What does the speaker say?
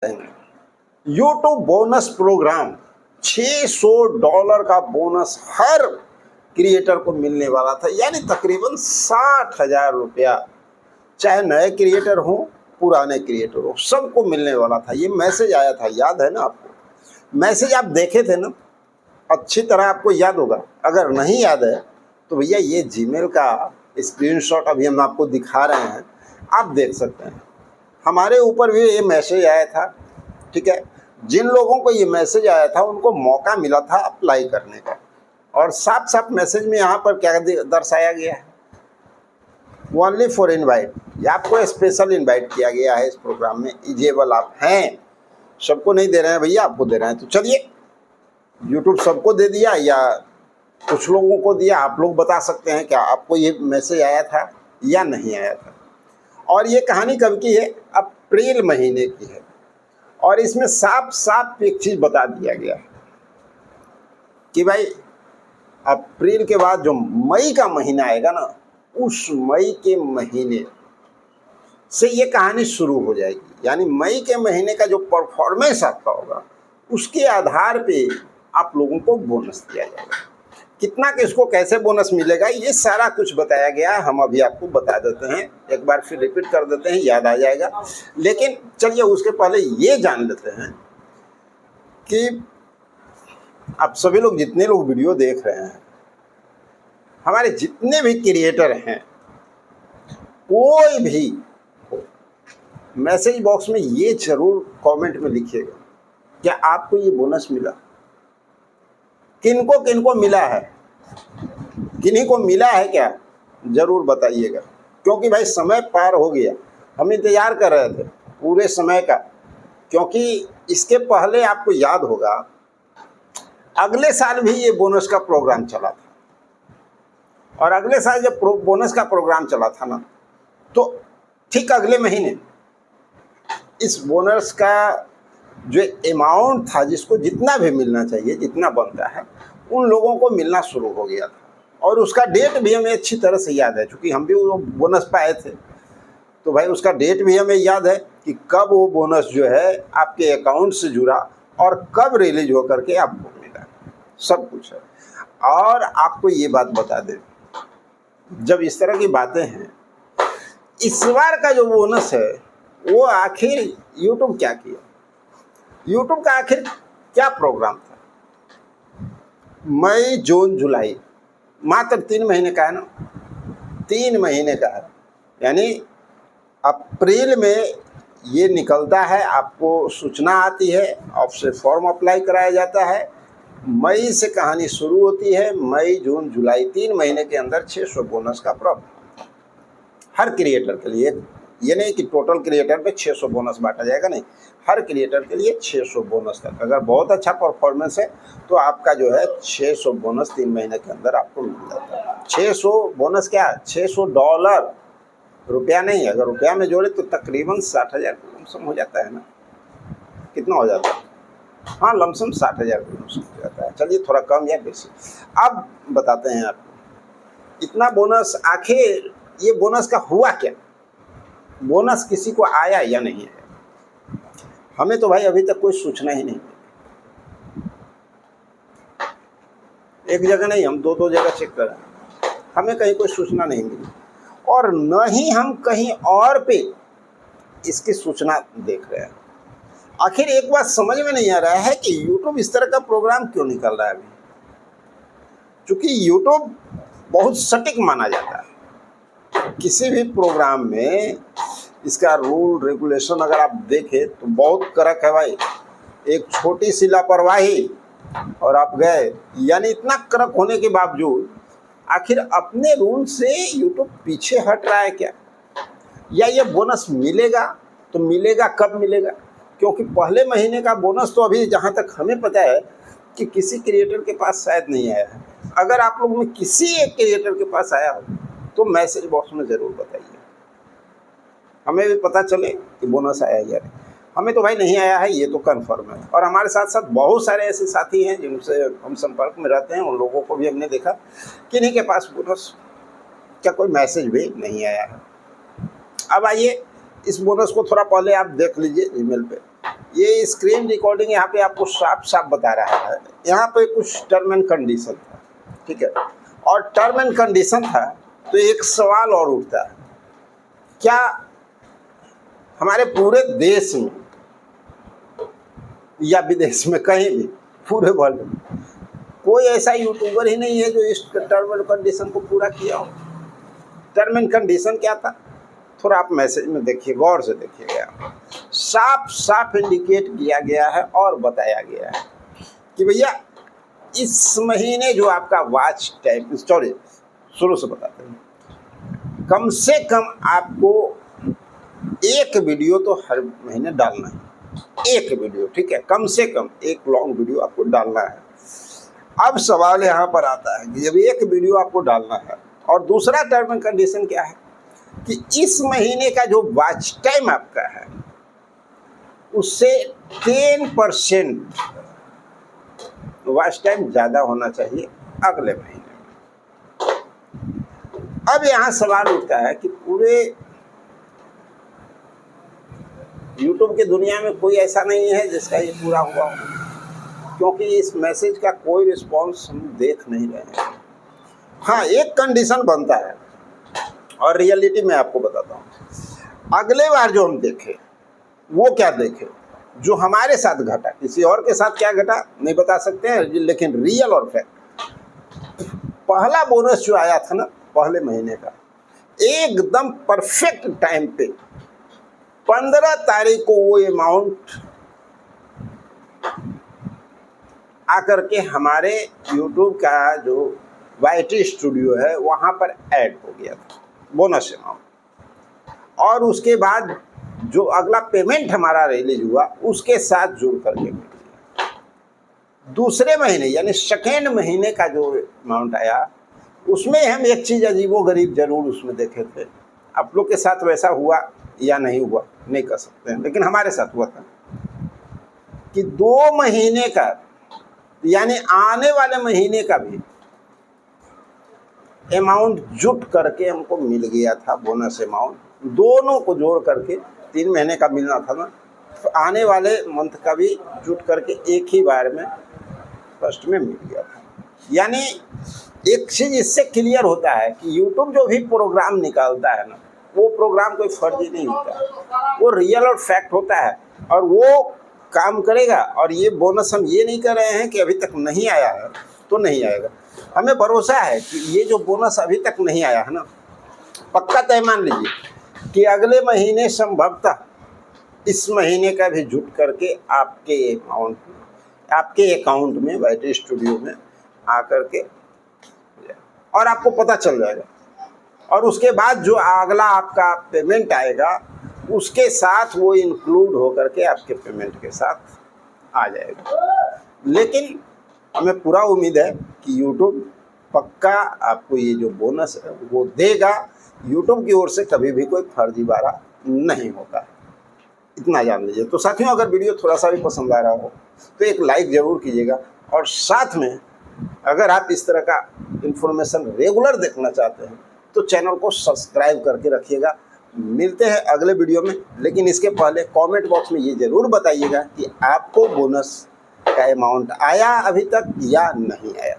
YouTube bonus programme $600 का bonus हर creator को मिलने वाला था, यानी तकरीबन 60,000 रुपया, चाहे नए क्रिएटर हो पुराने क्रिएटर हो, सबको मिलने वाला था। ये मैसेज आया था, याद है ना आपको? मैसेज आप देखे थे ना, अच्छी तरह आपको याद होगा। अगर नहीं याद है तो भैया ये जीमेल का स्क्रीनशॉट अभी हम आपको दिखा रहे हैं, आप देख सकते हैं। हमारे ऊपर भी ये मैसेज आया था, ठीक है। जिन लोगों को ये मैसेज आया था उनको मौका मिला था अप्लाई करने का, और साफ साफ मैसेज में यहाँ पर क्या दर्शाया गया है, ओनली फॉर इनवाइट, आपको स्पेशल इनवाइट किया गया है इस प्रोग्राम में, इजेबल आप हैं। सबको नहीं दे रहे हैं भैया, आपको दे रहे हैं। तो चलिए, यूट्यूब सबको दे दिया या कुछ लोगों को दिया, आप लोग बता सकते हैं क्या आपको ये मैसेज आया था या नहीं आया था। और ये कहानी कब की है? अप्रैल महीने की है, और इसमें साफ साफ एक चीज़ बता दिया गया है कि भाई अप्रैल के बाद जो मई का महीना आएगा ना, उस मई के महीने से ये कहानी शुरू हो जाएगी। यानी मई के महीने का जो परफॉर्मेंस आपका होगा उसके आधार पे आप लोगों को बोनस दिया जाएगा। कितना किसको कैसे बोनस मिलेगा ये सारा कुछ बताया गया है, हम अभी आपको बता देते हैं, एक बार फिर रिपीट कर देते हैं, याद आ जाएगा। लेकिन चलिए उसके पहले ये जान लेते हैं कि आप सभी लोग, जितने लोग वीडियो देख रहे हैं, हमारे जितने भी क्रिएटर हैं, कोई भी मैसेज बॉक्स में ये जरूर कमेंट में लिखिएगा क्या आपको ये बोनस मिला, किनको किनको मिला है, किन्हीं को मिला है क्या, जरूर बताइएगा। क्योंकि भाई समय पार हो गया, हम इंतजार कर रहे थे पूरे समय का। क्योंकि इसके पहले आपको याद होगा अगले साल भी ये बोनस का प्रोग्राम चला था, और अगले साल जब बोनस का प्रोग्राम चला था ना, तो ठीक अगले महीने इस बोनस का जो अमाउंट था, जिसको जितना भी मिलना चाहिए, जितना बनता है, उन लोगों को मिलना शुरू हो गया था। और उसका डेट भी हमें अच्छी तरह से याद है, क्योंकि हम भी वो बोनस पाए थे। तो भाई उसका डेट भी हमें याद है कि कब वो बोनस जो है आपके अकाउंट से जुड़ा और कब रिलीज होकर के आपको मिला, सब कुछ है। और आपको ये बात बता दें, जब इस तरह की बातें हैं, इस बार का जो बोनस है वो आखिर यूट्यूब क्या किया, यूट्यूब का आखिर क्या प्रोग्राम था? मई जून जुलाई, मात्र 3 महीने का है ना, 3 महीने का है। यानी अप्रैल में ये निकलता है, आपको सूचना आती है, आपसे फॉर्म अप्लाई कराया जाता है, मई से कहानी शुरू होती है, मई जून जुलाई 3 महीने के अंदर 600 बोनस का प्रावधान हर क्रिएटर के लिए। ये नहीं कि टोटल क्रिएटर पे 600 बोनस बांटा जाएगा, नहीं, हर क्रिएटर के लिए 600 बोनस तक। अगर बहुत अच्छा परफॉर्मेंस है तो आपका जो है 600 बोनस 3 महीने के अंदर आपको मिल जाता है। 600 बोनस क्या, $600, रुपया नहीं। अगर रुपया में जोड़े तो तकरीबन 60,000 लमसम हो जाता है ना, कितना हो जाता है? हाँ, लमसम 60,000 लमसम हो जाता है। चलिए थोड़ा कम या बेसी, अब बताते हैं आपको इतना बोनस। आखिर ये बोनस का हुआ क्या, बोनस किसी को आया या नहीं है? हमें तो भाई अभी तक कोई सूचना ही नहीं मिली। एक जगह नहीं, हम 2 जगह चेक कर रहे हैं, हमें कहीं कोई सूचना नहीं मिली, और न ही हम कहीं और पे इसकी सूचना देख रहे हैं। आखिर एक बात समझ में नहीं आ रहा है कि यूट्यूब इस तरह का प्रोग्राम क्यों निकाल रहा है अभी। क्योंकि यूट्यूब बहुत सटीक माना जाता है, किसी भी प्रोग्राम में इसका रूल रेगुलेशन अगर आप देखें तो बहुत कड़क है भाई। एक छोटी सी लापरवाही और आप गए, यानी इतना कड़क होने के बावजूद आखिर अपने रूल से यूट्यूब पीछे हट रहा है क्या? या ये बोनस मिलेगा तो मिलेगा कब मिलेगा? क्योंकि पहले महीने का बोनस तो अभी जहाँ तक हमें पता है कि किसी क्रिएटर के पास शायद नहीं आया है। अगर आप लोग में किसी एक क्रिएटर के पास आया हो तो मैसेज बॉक्स में ज़रूर बताइए, हमें भी पता चले कि बोनस आया या नहीं। हमें तो भाई नहीं आया है, ये तो कन्फर्म है। और हमारे साथ साथ बहुत सारे ऐसे साथी हैं जिनसे हम संपर्क में रहते हैं, उन लोगों को भी हमने देखा कि इन्हीं के पास बोनस का कोई मैसेज भी नहीं आया है। अब आइए इस बोनस को थोड़ा पहले आप देख लीजिए ईमेल पे। ये स्क्रीन रिकॉर्डिंग यहाँ पे आपको साफ साफ बता रहा है। यहाँ पे कुछ टर्म एंड कंडीशन था, ठीक है, और टर्म एंड कंडीशन था तो एक सवाल और उठता है, क्या हमारे पूरे देश में या विदेश में, कहीं भी पूरे वर्ल्ड में कोई ऐसा यूट्यूबर ही नहीं है जो इस टर्म एंड कंडीशन को पूरा किया हो? टर्म एंड कंडीशन क्या था, थोड़ा आप मैसेज में देखिए, गौर से देखिएगा। साफ साफ इंडिकेट किया गया है और बताया गया है कि भैया इस महीने जो आपका वॉच टाइम, सॉरी शुरू से बताते हैं, कम से कम आपको एक वीडियो तो हर महीने डालना है, एक वीडियो, ठीक है, कम से कम एक लॉन्ग वीडियो आपको डालना है। अब सवाल यहाँ पर आता है कि जब एक वीडियो आपको डालना है, और दूसरा टर्म एंड कंडीशन क्या है कि इस महीने का जो वॉच टाइम आपका है उससे 10% वॉच टाइम ज़्यादा होना चाहिए अगले महीने में। अब यहाँ सवाल उठता है कि पूरे यूट्यूब की दुनिया में कोई ऐसा नहीं है जिसका ये पूरा हुआ हो, क्योंकि इस मैसेज का कोई रिस्पॉन्स हम देख नहीं रहे हैं। हाँ, एक कंडीशन बनता है और रियलिटी में आपको बताता हूँ, अगले बार जो हम देखें वो क्या देखें जो हमारे साथ घटा, किसी और के साथ क्या घटा नहीं बता सकते हैं, लेकिन रियल और फैक्ट, पहला बोनस जो आया था ना पहले महीने का, एकदम परफेक्ट टाइम पे 15 तारीख को वो अमाउंट आकर के हमारे YouTube का जो YT स्टूडियो है वहाँ पर ऐड हो गया था बोनस अमाउंट, और उसके बाद जो अगला पेमेंट हमारा रिलीज हुआ उसके साथ जुड़ करके मिल गया। दूसरे महीने यानी सेकेंड महीने का जो अमाउंट आया उसमें हम एक चीज़ अजीबोगरीब जरूर उसमें देखे थे। आप लोग के साथ वैसा हुआ या नहीं हुआ नहीं कर सकते हैं, लेकिन हमारे साथ हुआ था कि 2 महीने का यानी आने वाले महीने का भी अमाउंट जुट करके हमको मिल गया था। बोनस अमाउंट दोनों को जोड़ करके 3 महीने का मिलना था ना, तो आने वाले मंथ का भी जुट करके एक ही बार में फर्स्ट में मिल गया था। यानी एक चीज़ इससे क्लियर होता है कि यूट्यूब जो भी प्रोग्राम निकालता है ना, वो प्रोग्राम कोई फर्जी नहीं होता है, वो रियल और फैक्ट होता है और वो काम करेगा। और ये बोनस हम ये नहीं कर रहे हैं कि अभी तक नहीं आया है तो नहीं आएगा, हमें भरोसा है कि ये जो बोनस अभी तक नहीं आया है ना, पक्का तय मान लीजिए कि अगले महीने संभवतः इस महीने का भी जुट करके आपके अकाउंट में YT स्टूडियो में आकर के और आपको पता चल जाएगा, और उसके बाद जो अगला आपका पेमेंट आएगा उसके साथ वो इंक्लूड होकर के आपके पेमेंट के साथ आ जाएगा। लेकिन हमें पूरा उम्मीद है कि YouTube पक्का आपको ये जो बोनस है वो देगा। YouTube की ओर से कभी भी कोई फर्जीवाड़ा नहीं होता, इतना जान लीजिए। तो साथियों, अगर वीडियो थोड़ा सा भी पसंद आ रहा हो तो एक लाइक ज़रूर कीजिएगा, और साथ में अगर आप इस तरह का इन्फॉर्मेशन रेगुलर देखना चाहते हैं तो चैनल को सब्सक्राइब करके रखिएगा। मिलते हैं अगले वीडियो में, लेकिन इसके पहले कमेंट बॉक्स में ये ज़रूर बताइएगा कि आपको बोनस का अमाउंट आया अभी तक या नहीं आया।